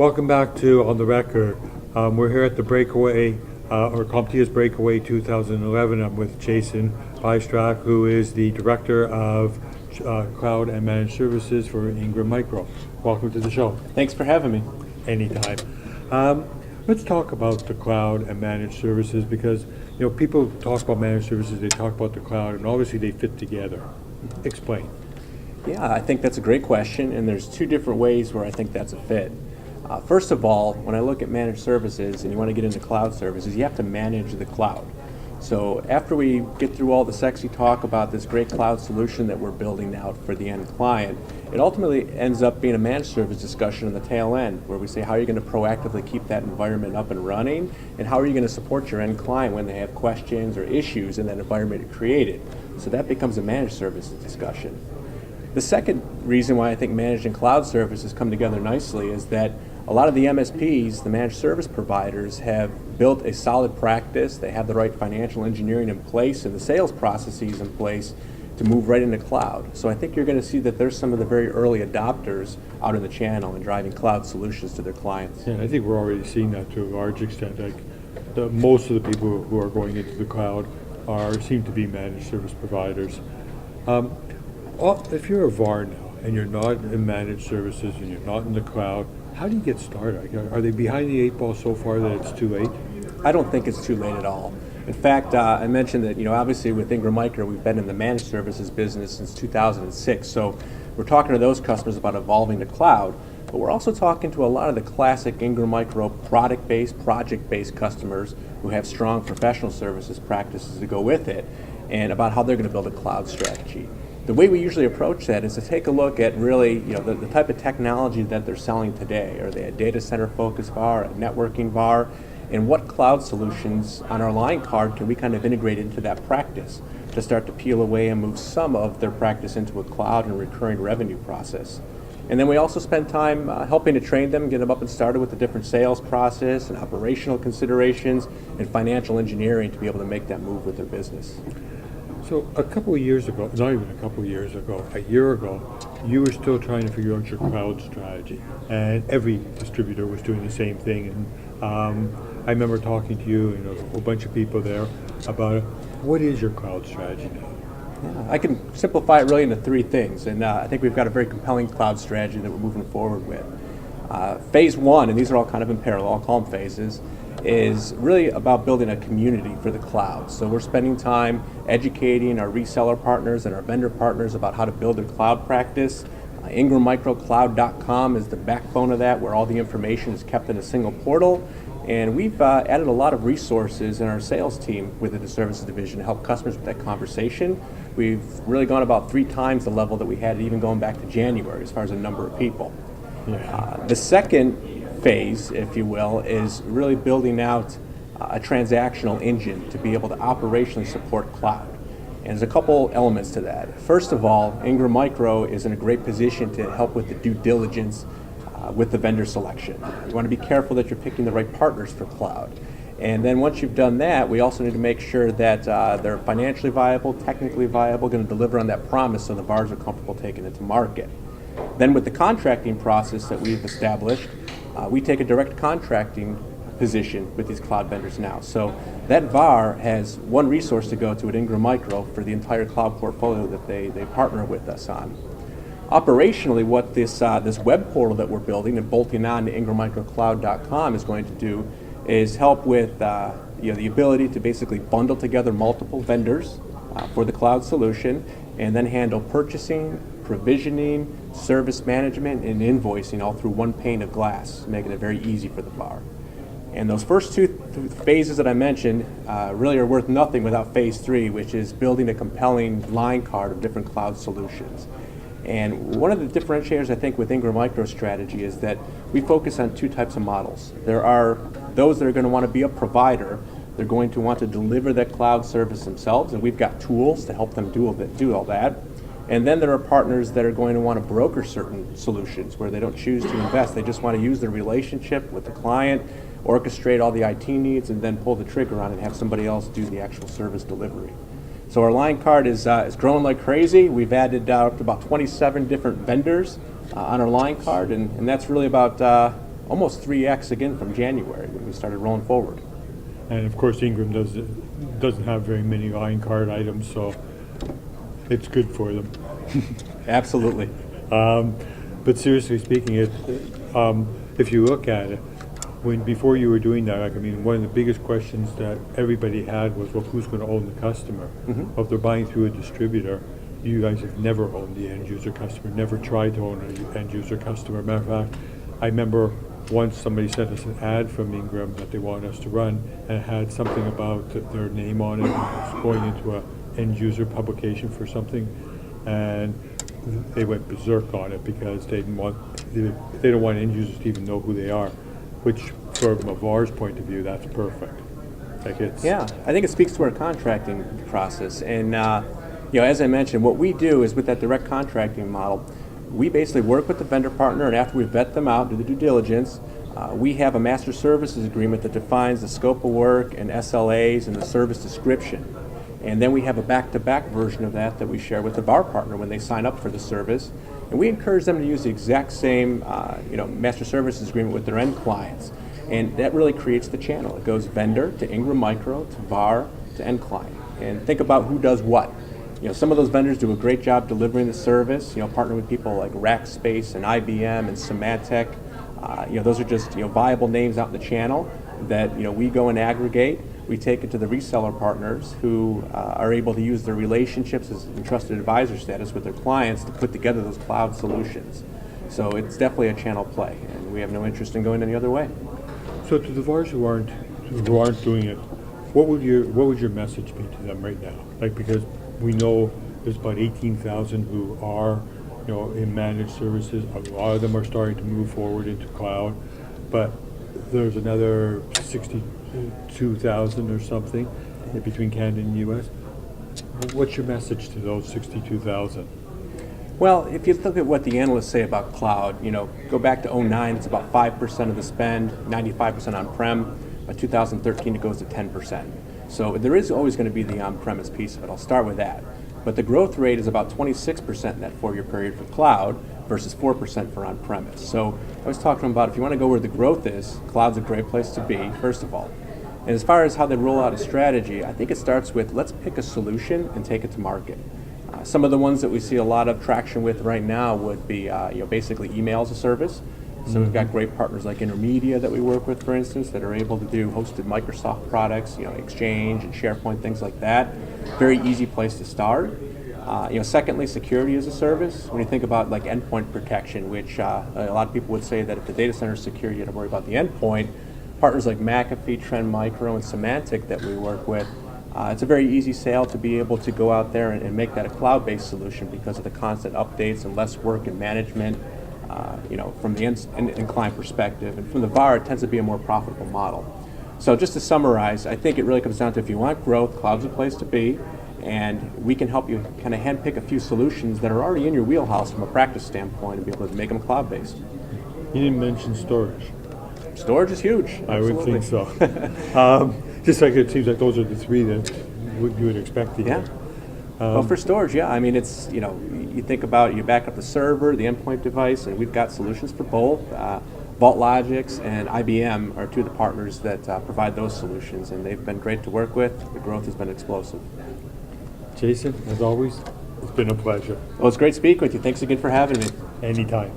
Welcome back to On the Record. We're here at the Breakaway, or CompTIA's Breakaway 2011. I'm with Jason Bystrak, who is the Director of Cloud and Managed Services for Ingram Micro. Welcome to the show. Thanks for having me. Anytime. Let's talk about the cloud and managed services, because people talk about managed services, they talk about the cloud, and obviously they fit together. Explain. Yeah, I think that's a great question, and there's two different ways where I think that's a fit. First of all, when I look at managed services and you want to get into cloud services, you have to manage the cloud. So after we get through all the sexy talk about this great cloud solution that we're building out for the end client, it ultimately ends up being a managed service discussion on the tail end, where we say how are you going to proactively keep that environment up and running, and how are you going to support your end client when they have questions or issues in that environment you created. So that becomes a managed services discussion. The second reason why I think managed and cloud services come together nicely is that a lot of the MSPs, the managed service providers, have built a solid practice. They have the right financial engineering in place and the sales processes in place to move right into cloud. So I think you're going to see that there's some of the very early adopters out in the channel and driving cloud solutions to their clients. Yeah, I think we're already seeing that to a large extent. Most of the people who are going into the cloud seem to be managed service providers. If you're a VAR now and you're not in managed services and you're not in the cloud, how do you get started? Are they behind the eight ball so far that it's too late? I don't think it's too late at all. In fact, I mentioned that obviously with Ingram Micro we've been in the managed services business since 2006. So we're talking to those customers about evolving to cloud, but we're also talking to a lot of the classic Ingram Micro product-based, project-based customers who have strong professional services practices to go with it, and about how they're going to build a cloud strategy. The way we usually approach that is to take a look at really the type of technology that they're selling today. Are they a data center focused VAR, a networking VAR, and what cloud solutions on our line card can we kind of integrate into that practice to start to peel away and move some of their practice into a cloud and recurring revenue process. And then we also spend time helping to train them, get them up and started with the different sales process and operational considerations and financial engineering to be able to make that move with their business. So a couple of years ago, not even a couple of years ago, a year ago, you were still trying to figure out your cloud strategy, and every distributor was doing the same thing. And I remember talking to you and a whole bunch of people there about it. What is your cloud strategy now? Yeah, I can simplify it really into three things, and I think we've got a very compelling cloud strategy that we're moving forward with. Phase one, and these are all kind of in parallel, I'll call them phases, is really about building a community for the cloud. So we're spending time educating our reseller partners and our vendor partners about how to build a cloud practice. IngramMicroCloud.com is the backbone of that, where all the information is kept in a single portal. And we've added a lot of resources in our sales team within the services division to help customers with that conversation. We've really gone about 3 times the level that we had even going back to January as far as the number of people. The second phase, if you will, is really building out a transactional engine to be able to operationally support cloud. And there's a couple elements to that. First of all, Ingram Micro is in a great position to help with the due diligence with the vendor selection. You want to be careful that you're picking the right partners for cloud. And then once you've done that, we also need to make sure that they're financially viable, technically viable, going to deliver on that promise so the VARs are comfortable taking it to market. Then with the contracting process that we've established, we take a direct contracting position with these cloud vendors now. So that VAR has one resource to go to at Ingram Micro for the entire cloud portfolio that they partner with us on. Operationally, what this web portal that we're building and bolting on to IngramMicroCloud.com is going to do is help with the ability to basically bundle together multiple vendors for the cloud solution, and then handle purchasing, provisioning, service management, and invoicing all through one pane of glass, making it very easy for the VAR. And those first two phases that I mentioned really are worth nothing without phase 3, which is building a compelling line card of different cloud solutions. And one of the differentiators I think with Ingram Micro's strategy is that we focus on 2 types of models. There are those that are going to want to be a provider. They're going to want to deliver that cloud service themselves, and we've got tools to help them do all that. And then there are partners that are going to want to broker certain solutions where they don't choose to invest. They just want to use their relationship with the client, orchestrate all the IT needs, and then pull the trigger on it and have somebody else do the actual service delivery. So our line card is growing like crazy. We've added about 27 different vendors on our line card, and that's really about almost 3x again from January when we started rolling forward. And of course, Ingram doesn't have very many line card items, so it's good for them. Absolutely. But seriously speaking, if you look at it, before you were doing that, like, I mean, one of the biggest questions that everybody had was, well, who's going to own the customer? Mm-hmm. Well, if they're buying through a distributor, you guys have never owned the end user customer, never tried to own an end user customer. Matter of fact, I remember once somebody sent us an ad from Ingram that they wanted us to run, and it had something about their name on it, and it was going into a end user publication for something, and they went berserk on it because they don't want end users to even know who they are, which from a VAR's point of view, that's perfect. Like Yeah, I think it speaks to our contracting process. And as I mentioned, what we do is with that direct contracting model, we basically work with the vendor partner, and after we vet them out, do the due diligence, we have a master services agreement that defines the scope of work and SLAs and the service description. And then we have a back-to-back version of that we share with the VAR partner when they sign up for the service. And we encourage them to use the exact same master services agreement with their end clients. And that really creates the channel. It goes vendor to Ingram Micro to VAR to end client. And think about who does what. Some of those vendors do a great job delivering the service, partner with people like Rackspace and IBM and Symantec. Those are just viable names out in the channel that we go and aggregate. We take it to the reseller partners who are able to use their relationships as and trusted advisor status with their clients to put together those cloud solutions. So it's definitely a channel play, and we have no interest in going any other way. So to the VARs who aren't doing it, what would your message be to them right now? Like, because we know there's about 18,000 who are in managed services. A lot of them are starting to move forward into cloud, but there's another 62,000 or something between Canada and the U.S. What's your message to those 62,000? Well, if you look at what the analysts say about cloud, go back to 2009, it's about 5% of the spend, 95% on-prem. By 2013, it goes to 10%. So there is always going to be the on-premise piece of it. I'll start with that. But the growth rate is about 26% in that 4-year period for cloud versus 4% for on-premise. So I was talking about if you want to go where the growth is, cloud's a great place to be, first of all. And as far as how they roll out a strategy, I think it starts with let's pick a solution and take it to market. Some of the ones that we see a lot of traction with right now would be basically email as a service. So we've got great partners like Intermedia that we work with, for instance, that are able to do hosted Microsoft products, Exchange and SharePoint, things like that. Very easy place to start. Secondly, security as a service. When you think about like endpoint protection, which a lot of people would say that if the data center is secure, you don't worry about the endpoint. Partners like McAfee, Trend Micro, and Symantec that we work with, it's a very easy sale to be able to go out there and make that a cloud-based solution because of the constant updates and less work and management. From the end client perspective, and from the VAR, it tends to be a more profitable model. So just to summarize, I think it really comes down to if you want growth, cloud's a place to be, and we can help you kind of handpick a few solutions that are already in your wheelhouse from a practice standpoint and be able to make them cloud-based. You didn't mention storage. Storage is huge. I would think so. Just like it seems like those are the three that you would expect to hear. Yeah. Well, for storage, I mean, it's, you think about you back up the server, the endpoint device, and we've got solutions for both. VaultLogix and IBM are two of the partners that provide those solutions, and they've been great to work with. The growth has been explosive. Jason, as always, it's been a pleasure. Well, it's great speaking with you. Thanks again for having me. Anytime.